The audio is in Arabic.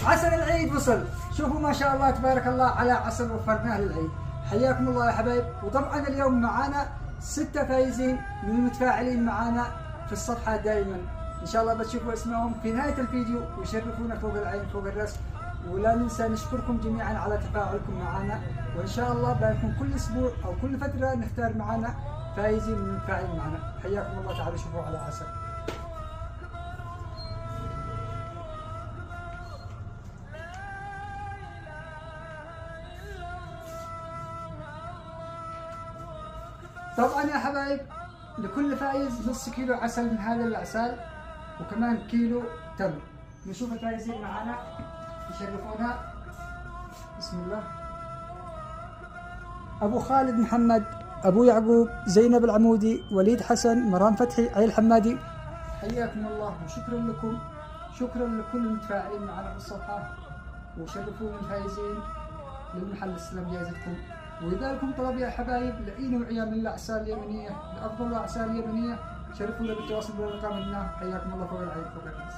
عسل العيد وصل. شوفوا ما شاء الله تبارك الله على عسل وفرناه للعيد. حياكم الله يا حبايب. وطبعا اليوم معانا 6 فايزين من المتفاعلين معانا في الصفحة دائما. ان شاء الله بتشوفوا اسمهم في نهاية الفيديو ويشرفونا فوق العين فوق الراس. ولا ننسى نشكركم جميعا على تفاعلكم معنا، وان شاء الله بنكون كل اسبوع او كل فترة نختار معنا فايزين من المتفاعلين معنا. حياكم الله، تعالوا شوفوا على عسل. طبعا يا حبايب لكل فايز نص كيلو عسل من هذا العسل وكمان كيلو تمر. نشوف الفايزين معنا يشرفونا. بسم الله. ابو خالد محمد، ابو يعقوب، زينب العمودي، وليد حسن، مرام فتحي، عيل الحمادي. حياكم الله وشكرا لكم. شكرا لكل المتفاعلين معنا في الصفحه وشرفونا الفايزين للمحل السلام جائزتكم. واذا لكم طلب يا حبايب لاي نوعيه من الاعسال اليمنيه لافضل الاعسال اليمنيه شرفونا بالتواصل بالارقام هنا. حياكم الله فوق العين فوق الراس.